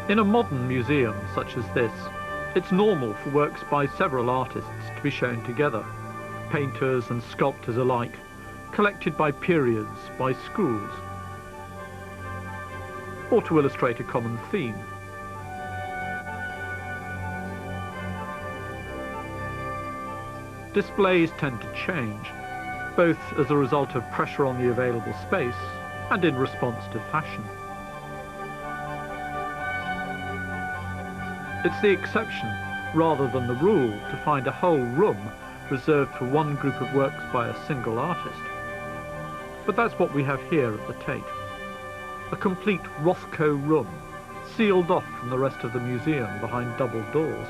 In a modern museum such as this, it's normal for works by several artists to be shown together, painters and sculptors alike, collected by periods, by schools, or to illustrate a common theme. Displays tend to change, both as a result of pressure on the available space and in response to fashion. It's the exception, rather than the rule, to find a whole room reserved for one group of works by a single artist. But that's what we have here at the Tate. A complete Rothko room, sealed off from the rest of the museum behind double doors.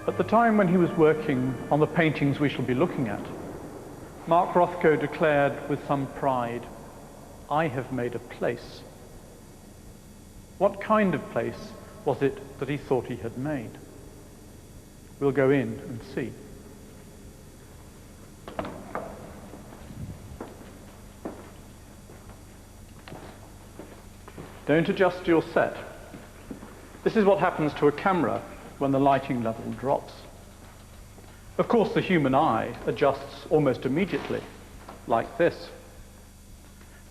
At the time when he was working on the paintings we shall be looking at, Mark Rothko declared with some pride, "I have made a place." What kind of place was it that he thought he had made? We'll go in and see. Don't adjust your set. This is what happens to a camera when the lighting level drops. Of course, the human eye adjusts almost immediately, like this.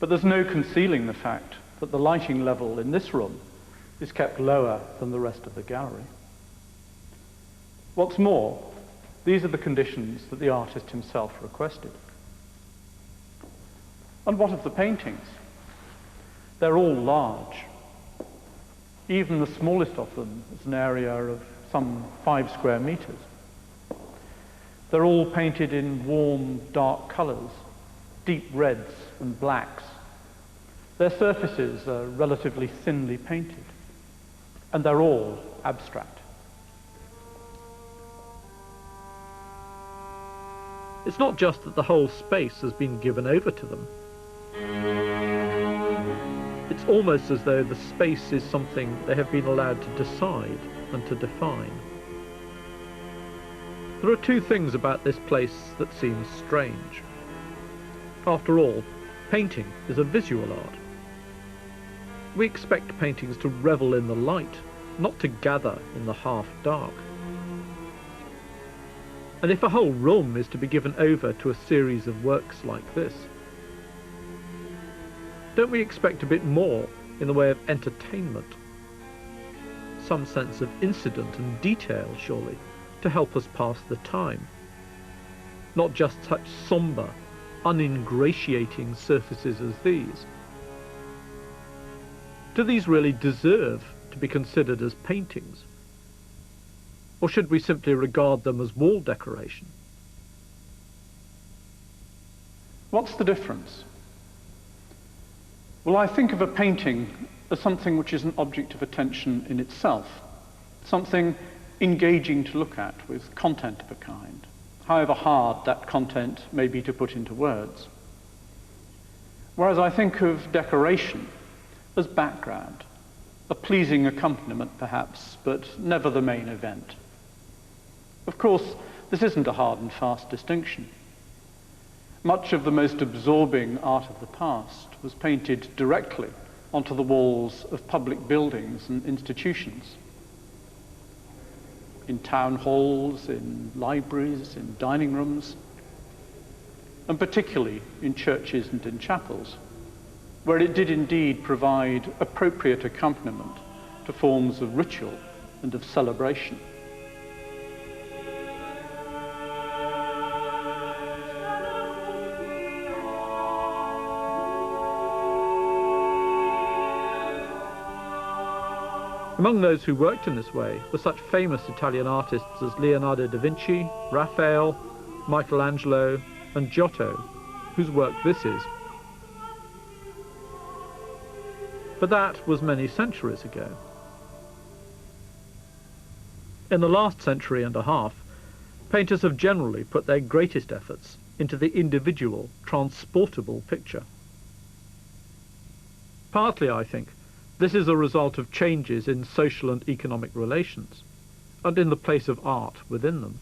But there's no concealing the fact that the lighting level in this room is kept lower than the rest of the gallery. What's more, these are the conditions that the artist himself requested. And what of the paintings? They're all large. Even the smallest of them is an area of some 5 square meters. They're all painted in warm, dark colors, deep reds and blacks. Their surfaces are relatively thinly painted, and they're all abstract. It's not just that the whole space has been given over to them. It's almost as though the space is something they have been allowed to decide and to define. There are two things about this place that seem strange. After all, painting is a visual art. We expect paintings to revel in the light, not to gather in the half-dark. And if a whole room is to be given over to a series of works like this, don't we expect a bit more in the way of entertainment? Some sense of incident and detail, surely, to help us pass the time. Not just such sombre, uningratiating surfaces as these. Do these really deserve to be considered as paintings? Or should we simply regard them as wall decoration? What's the difference? Well, I think of a painting as something which is an object of attention in itself, something engaging to look at with content of a kind, however hard that content may be to put into words. Whereas I think of decoration as background, a pleasing accompaniment perhaps, but never the main event. Of course, this isn't a hard and fast distinction. Much of the most absorbing art of the past was painted directly onto the walls of public buildings and institutions. In town halls, in libraries, in dining rooms, and particularly in churches and in chapels, where it did indeed provide appropriate accompaniment to forms of ritual and of celebration. Among those who worked in this way were such famous Italian artists as Leonardo da Vinci, Raphael, Michelangelo, and Giotto, whose work this is. But that was many centuries ago. In the last century and a half, painters have generally put their greatest efforts into the individual, transportable picture. Partly, I think, this is a result of changes in social and economic relations, and in the place of art within them.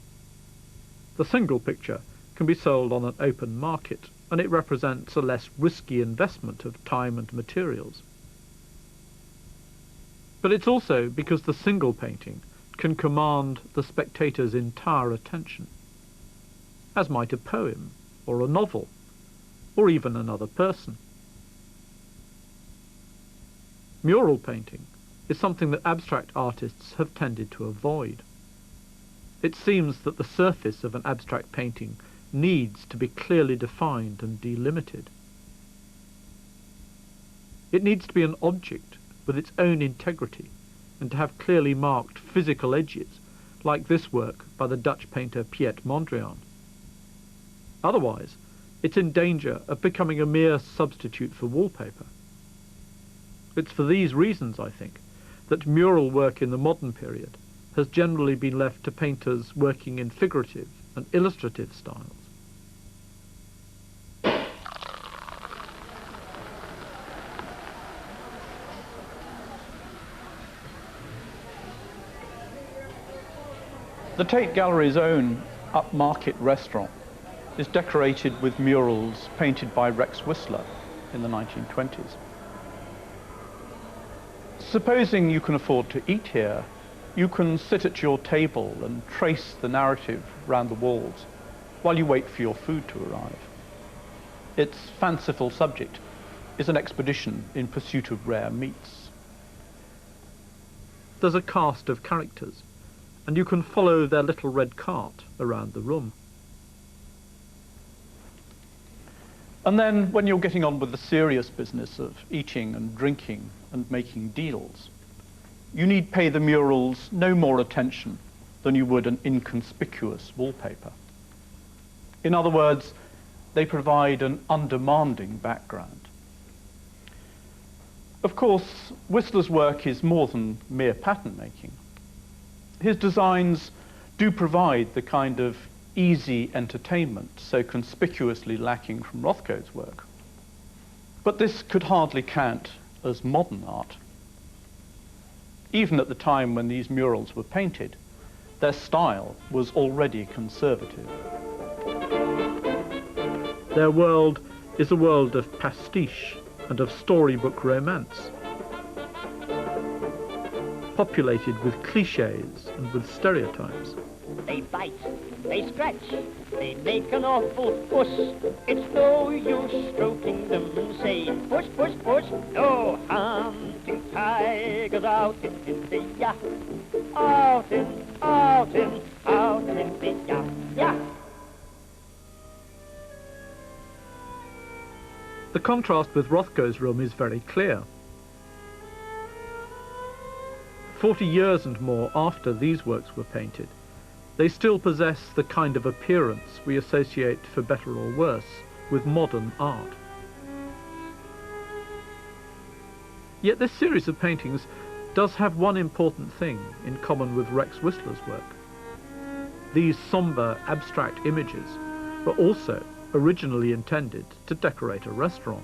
The single picture can be sold on an open market and it represents a less risky investment of time and materials. But it's also because the single painting can command the spectator's entire attention, as might a poem, or a novel, or even another person. Mural painting is something that abstract artists have tended to avoid. It seems that the surface of an abstract painting needs to be clearly defined and delimited. It needs to be an object with its own integrity and to have clearly marked physical edges, like this work by the Dutch painter Piet Mondrian. Otherwise, it's in danger of becoming a mere substitute for wallpaper. It's for these reasons, I think, that mural work in the modern period has generally been left to painters working in figurative and illustrative styles. The Tate Gallery's own upmarket restaurant is decorated with murals painted by Rex Whistler in the 1920s. Supposing you can afford to eat here, you can sit at your table and trace the narrative round the walls while you wait for your food to arrive. Its fanciful subject is an expedition in pursuit of rare meats. There's a cast of characters, and you can follow their little red cart around the room. And then, when you're getting on with the serious business of eating and drinking and making deals, you need pay the murals no more attention than you would an inconspicuous wallpaper. In other words, they provide an undemanding background. Of course, Whistler's work is more than mere pattern making. His designs do provide the kind of easy entertainment so conspicuously lacking from Rothko's work. But this could hardly count as modern art. Even at the time when these murals were painted, their style was already conservative. Their world is a world of pastiche and of storybook romance, populated with clichés and with stereotypes. They bite, they scratch, they make an awful fuss. It's no use stroking them and saying, push, push, push. No hunting tigers out in the ya. Out in the ya, ya. The contrast with Rothko's room is very clear. 40 years and more after these works were painted, they still possess the kind of appearance we associate, for better or worse, with modern art. Yet this series of paintings does have one important thing in common with Rex Whistler's work. These sombre, abstract images were also originally intended to decorate a restaurant.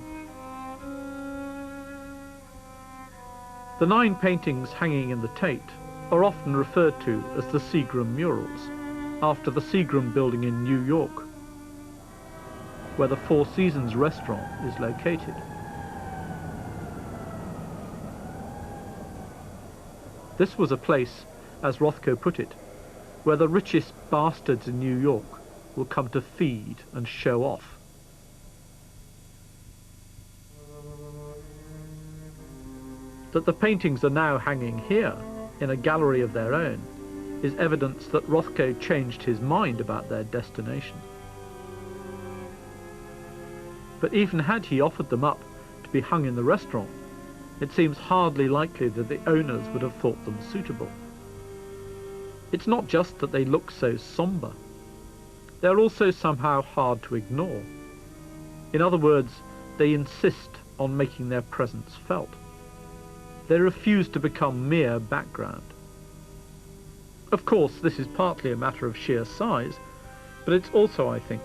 The 9 paintings hanging in the Tate are often referred to as the Seagram Murals, after the Seagram building in New York, where the Four Seasons restaurant is located. This was a place, as Rothko put it, where the richest bastards in New York will come to feed and show off. That the paintings are now hanging here, in a gallery of their own, is evidence that Rothko changed his mind about their destination. But even had he offered them up to be hung in the restaurant, it seems hardly likely that the owners would have thought them suitable. It's not just that they look so sombre. They're also somehow hard to ignore. In other words, they insist on making their presence felt. They refuse to become mere background. Of course, this is partly a matter of sheer size, but it's also, I think,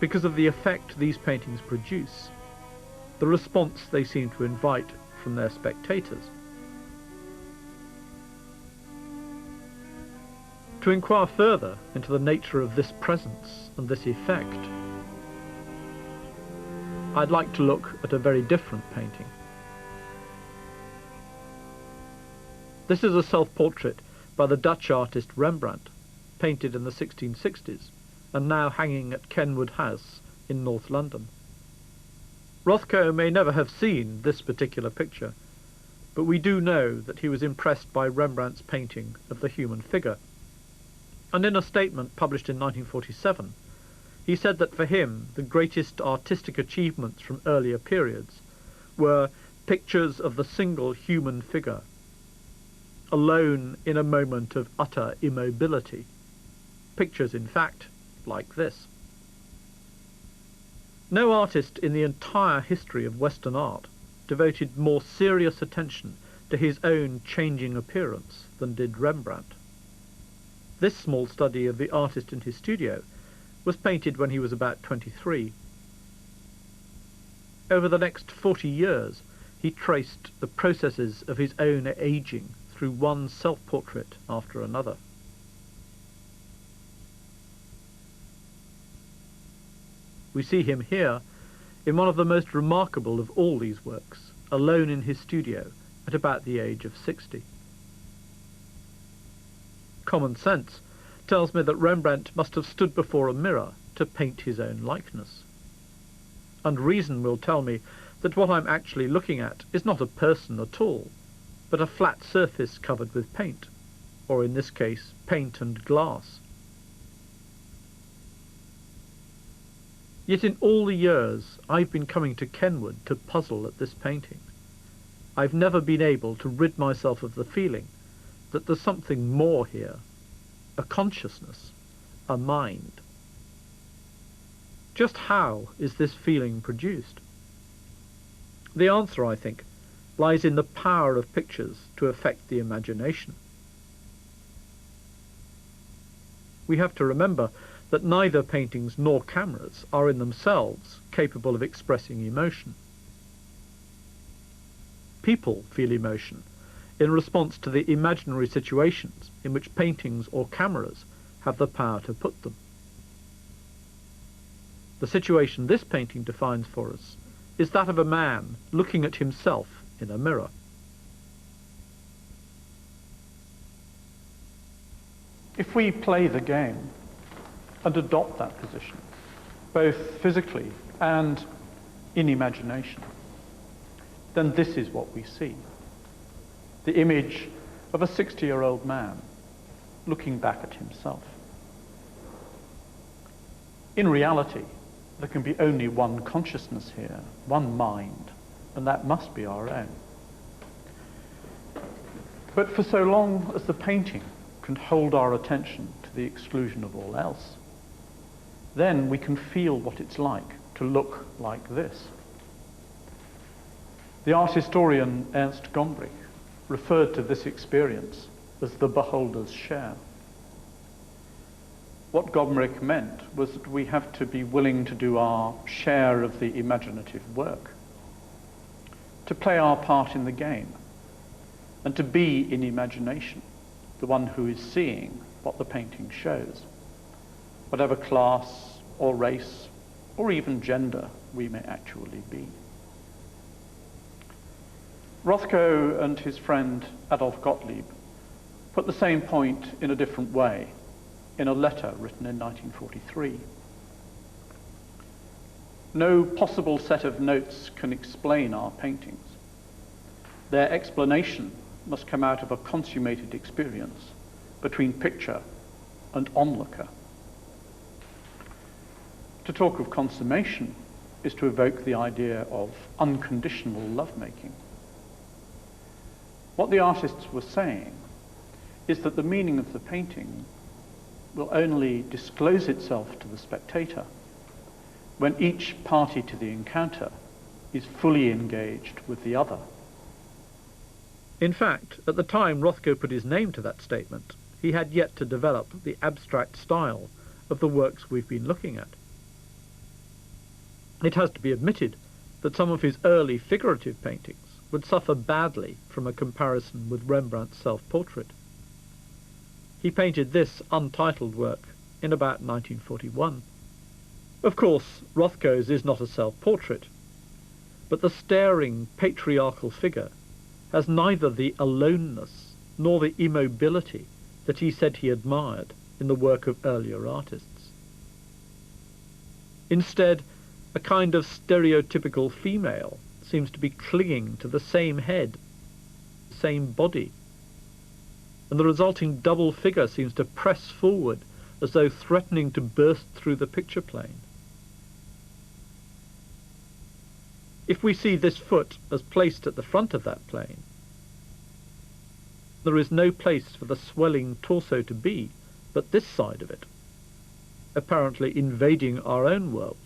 because of the effect these paintings produce, the response they seem to invite from their spectators. To inquire further into the nature of this presence and this effect, I'd like to look at a very different painting. This is a self-portrait by the Dutch artist Rembrandt, painted in the 1660s, and now hanging at Kenwood House in North London. Rothko may never have seen this particular picture, but we do know that he was impressed by Rembrandt's painting of the human figure. And in a statement published in 1947, he said that for him the greatest artistic achievements from earlier periods were pictures of the single human figure, alone in a moment of utter immobility. Pictures, in fact, like this. No artist in the entire history of Western art devoted more serious attention to his own changing appearance than did Rembrandt. This small study of the artist in his studio was painted when he was about 23. Over the next 40 years, he traced the processes of his own aging through one self-portrait after another. We see him here in one of the most remarkable of all these works, alone in his studio at about the age of 60. Common sense tells me that Rembrandt must have stood before a mirror to paint his own likeness. And reason will tell me that what I'm actually looking at is not a person at all, but a flat surface covered with paint, or in this case, paint and glass. Yet in all the years I've been coming to Kenwood to puzzle at this painting, I've never been able to rid myself of the feeling that there's something more here, a consciousness, a mind. Just how is this feeling produced? The answer, I think, lies in the power of pictures to affect the imagination. We have to remember that neither paintings nor cameras are in themselves capable of expressing emotion. People feel emotion in response to the imaginary situations in which paintings or cameras have the power to put them. The situation this painting defines for us is that of a man looking at himself in a mirror. If we play the game and adopt that position, both physically and in imagination, then this is what we see. The image of a 60-year-old man looking back at himself. In reality, there can be only one consciousness here, one mind, and that must be our own. But for so long as the painting can hold our attention to the exclusion of all else, then we can feel what it's like to look like this. The art historian Ernst Gombrich referred to this experience as the beholder's share. What Gombrich meant was that we have to be willing to do our share of the imaginative work, to play our part in the game, and to be in imagination the one who is seeing what the painting shows, whatever class or race or even gender we may actually be. Rothko and his friend Adolf Gottlieb put the same point in a different way in a letter written in 1943. No possible set of notes can explain our paintings. Their explanation must come out of a consummated experience between picture and onlooker. To talk of consummation is to evoke the idea of unconditional lovemaking. What the artists were saying is that the meaning of the painting will only disclose itself to the spectator when each party to the encounter is fully engaged with the other. In fact, at the time Rothko put his name to that statement, he had yet to develop the abstract style of the works we've been looking at. It has to be admitted that some of his early figurative paintings would suffer badly from a comparison with Rembrandt's self-portrait. He painted this untitled work in about 1941. Of course, Rothko's is not a self-portrait, but the staring patriarchal figure has neither the aloneness nor the immobility that he said he admired in the work of earlier artists. Instead, a kind of stereotypical female seems to be clinging to the same head, same body, and the resulting double figure seems to press forward as though threatening to burst through the picture plane. If we see this foot as placed at the front of that plane, there is no place for the swelling torso to be but this side of it, apparently invading our own world.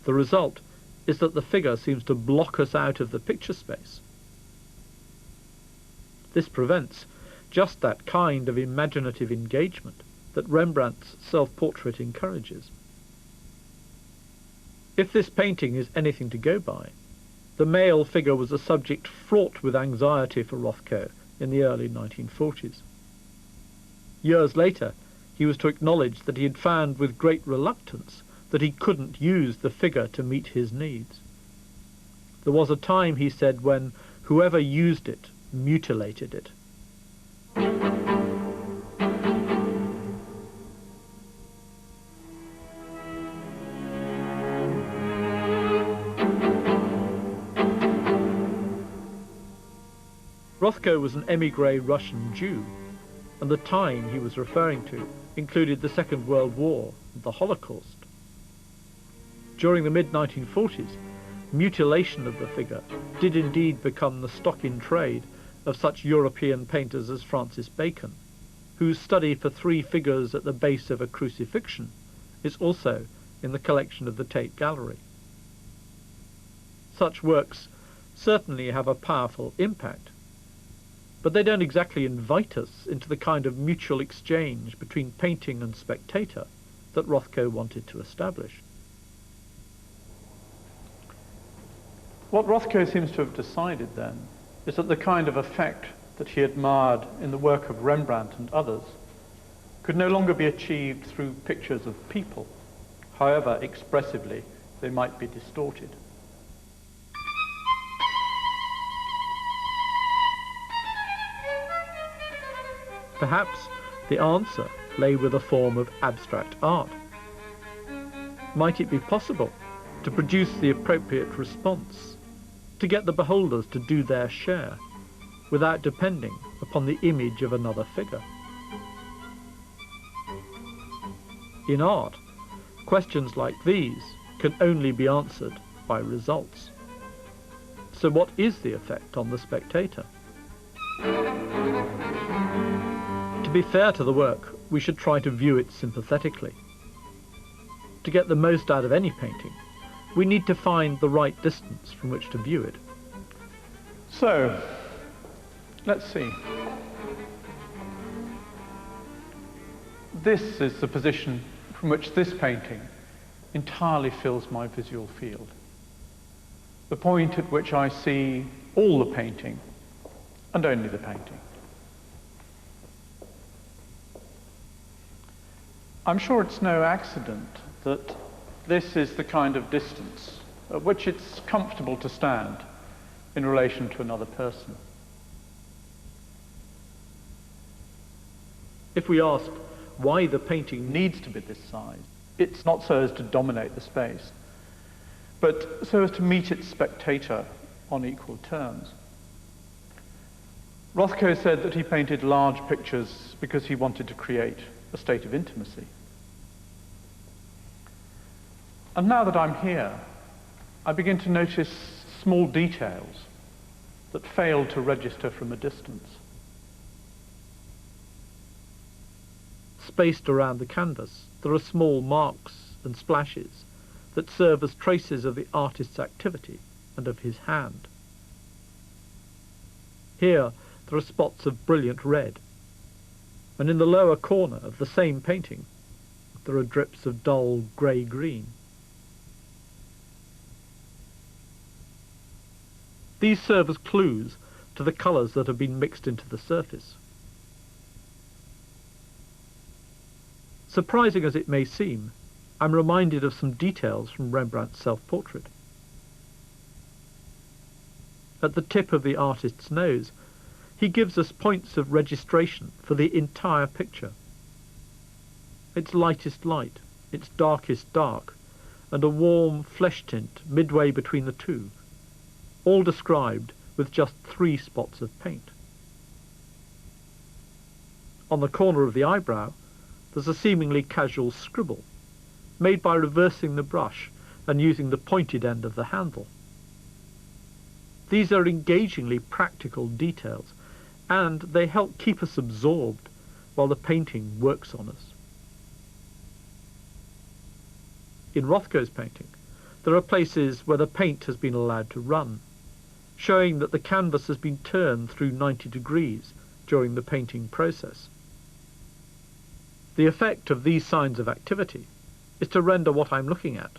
The result is that the figure seems to block us out of the picture space. This prevents just that kind of imaginative engagement that Rembrandt's self-portrait encourages. If this painting is anything to go by, the male figure was a subject fraught with anxiety for Rothko in the early 1940s. Years later, he was to acknowledge that he had found with great reluctance that he couldn't use the figure to meet his needs. There was a time, he said, when whoever used it mutilated it. Rothko was an émigré Russian Jew, and the time he was referring to included the Second World War and the Holocaust. During the mid-1940s, mutilation of the figure did indeed become the stock in trade of such European painters as Francis Bacon, whose study for three figures at the base of a crucifixion is also in the collection of the Tate Gallery. Such works certainly have a powerful impact, but they don't exactly invite us into the kind of mutual exchange between painting and spectator that Rothko wanted to establish. What Rothko seems to have decided then is that the kind of effect that he admired in the work of Rembrandt and others could no longer be achieved through pictures of people, however expressively they might be distorted. Perhaps the answer lay with a form of abstract art. Might it be possible to produce the appropriate response, to get the beholders to do their share, without depending upon the image of another figure? In art, questions like these can only be answered by results. So what is the effect on the spectator? To be fair to the work, we should try to view it sympathetically. To get the most out of any painting, we need to find the right distance from which to view it. So, let's see. This is the position from which this painting entirely fills my visual field. The point at which I see all the painting, and only the painting. I'm sure it's no accident that this is the kind of distance at which it's comfortable to stand in relation to another person. If we ask why the painting Needs to be this size, it's not so as to dominate the space, but so as to meet its spectator on equal terms. Rothko said that he painted large pictures because he wanted to create a state of intimacy. And now that I'm here, I begin to notice small details that fail to register from a distance. Spaced around the canvas, there are small marks and splashes that serve as traces of the artist's activity and of his hand. Here, there are spots of brilliant red, and in the lower corner of the same painting, there are drips of dull grey-green. These serve as clues to the colours that have been mixed into the surface. Surprising as it may seem, I'm reminded of some details from Rembrandt's self-portrait. At the tip of the artist's nose, he gives us points of registration for the entire picture. Its lightest light, its darkest dark, and a warm flesh tint midway between the two, all described with just 3 spots of paint. On the corner of the eyebrow, there's a seemingly casual scribble, made by reversing the brush and using the pointed end of the handle. These are engagingly practical details, and they help keep us absorbed while the painting works on us. In Rothko's painting, there are places where the paint has been allowed to run, showing that the canvas has been turned through 90 degrees during the painting process. The effect of these signs of activity is to render what I'm looking at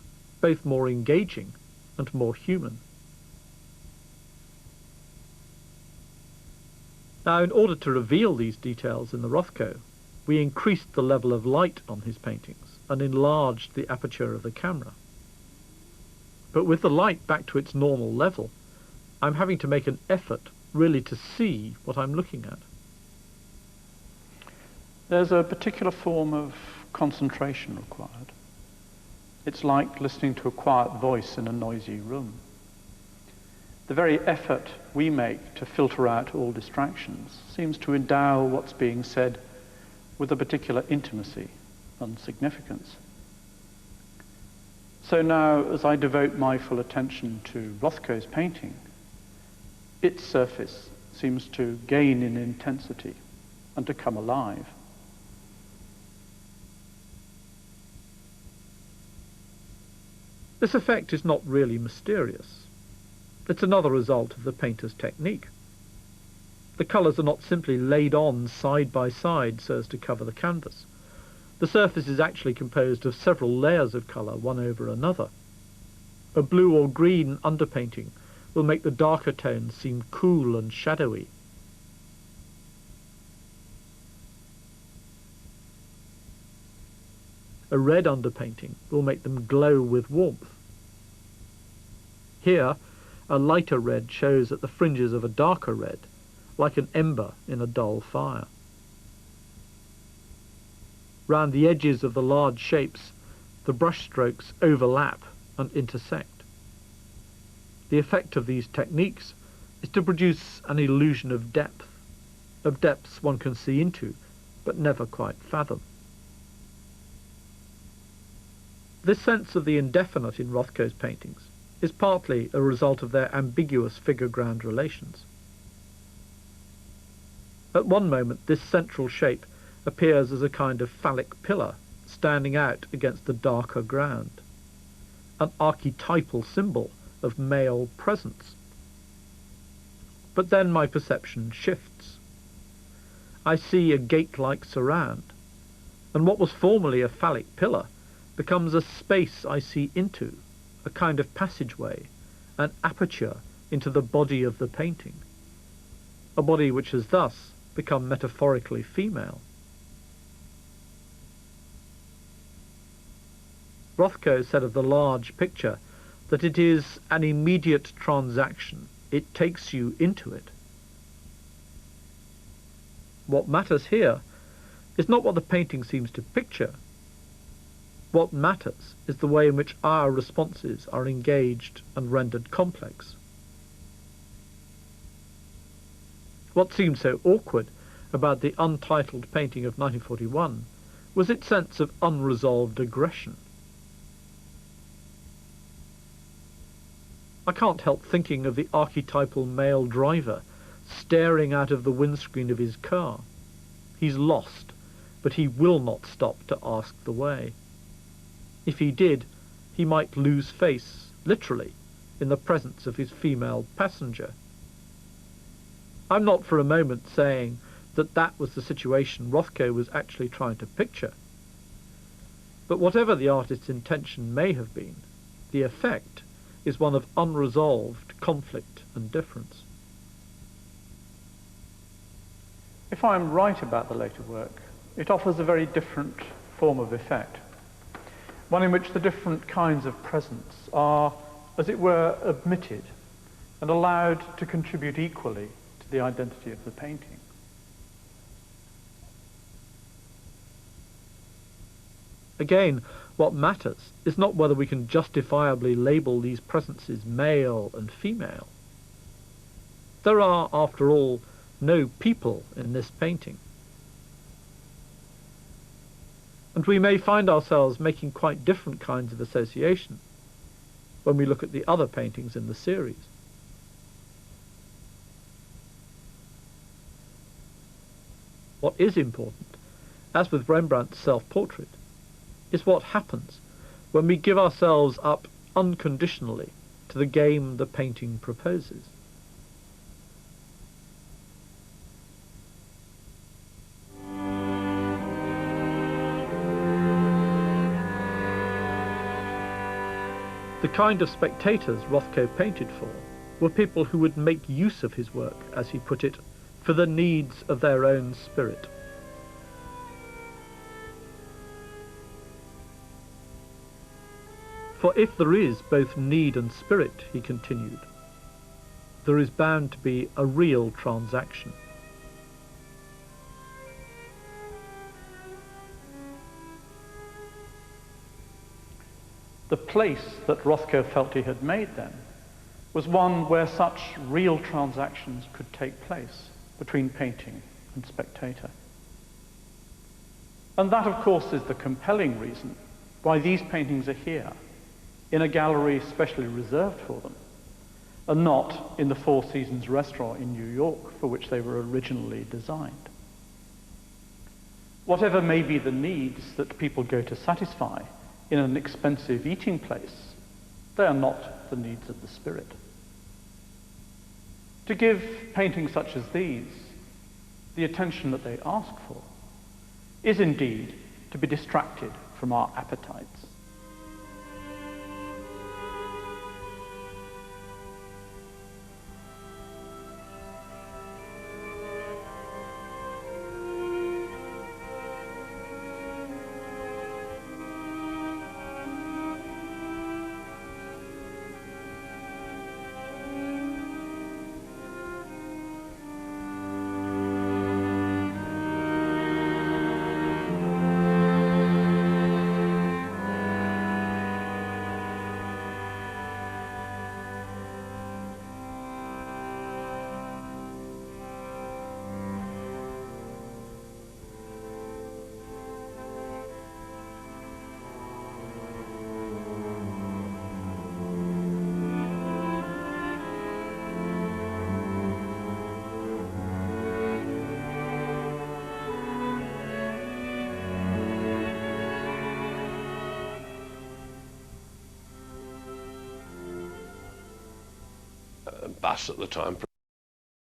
both more engaging and more human. Now, in order to reveal these details in the Rothko, we increased the level of light on his paintings and enlarged the aperture of the camera. But with the light back to its normal level, I'm having to make an effort really to see what I'm looking at. There's a particular form of concentration required. It's like listening to a quiet voice in a noisy room. The very effort we make to filter out all distractions seems to endow what's being said with a particular intimacy and significance. So now, as I devote my full attention to Rothko's painting, its surface seems to gain in intensity and to come alive. This effect is not really mysterious. It's another result of the painter's technique. The colours are not simply laid on side by side so as to cover the canvas. The surface is actually composed of several layers of colour, one over another. A blue or green underpainting will make the darker tones seem cool and shadowy. A red underpainting will make them glow with warmth. Here, a lighter red shows at the fringes of a darker red, like an ember in a dull fire. Round the edges of the large shapes, the brush strokes overlap and intersect. The effect of these techniques is to produce an illusion of depths one can see into, but never quite fathom. This sense of the indefinite in Rothko's paintings is partly a result of their ambiguous figure-ground relations. At one moment, this central shape appears as a kind of phallic pillar standing out against the darker ground, an archetypal symbol of male presence. But then my perception shifts. I see a gate-like surround, and what was formerly a phallic pillar becomes a space I see into, a kind of passageway, an aperture into the body of the painting, a body which has thus become metaphorically female. Rothko said of the large picture that it is an immediate transaction. It takes you into it. What matters here is not what the painting seems to picture. What matters is the way in which our responses are engaged and rendered complex. What seemed so awkward about the untitled painting of 1941 was its sense of unresolved aggression. I can't help thinking of the archetypal male driver staring out of the windscreen of his car. He's lost, but he will not stop to ask the way. If he did, he might lose face, literally, in the presence of his female passenger. I'm not for a moment saying that that was the situation Rothko was actually trying to picture. But whatever the artist's intention may have been, the effect is one of unresolved conflict and difference. If I'm right about the later work, it offers a very different form of effect. one in which the different kinds of presence are, as it were, admitted and allowed to contribute equally to the identity of the painting. Again, what matters is not whether we can justifiably label these presences male and female. There are, after all, no people in this painting. And we may find ourselves making quite different kinds of association when we look at the other paintings in the series. What is important, as with Rembrandt's self-portrait, is what happens when we give ourselves up unconditionally to the game the painting proposes. The kind of spectators Rothko painted for were people who would make use of his work, as he put it, for the needs of their own spirit. For if there is both need and spirit, he continued, there is bound to be a real transaction. The place that Rothko felt he had made then was one where such real transactions could take place between painting and spectator. And that, of course, is the compelling reason why these paintings are here, in a gallery specially reserved for them, and not in the Four Seasons restaurant in New York for which they were originally designed. Whatever may be the needs that people go to satisfy in an expensive eating place, they are not the needs of the spirit. To give paintings such as these the attention that they ask for is indeed to be distracted from our appetites. Bus at the time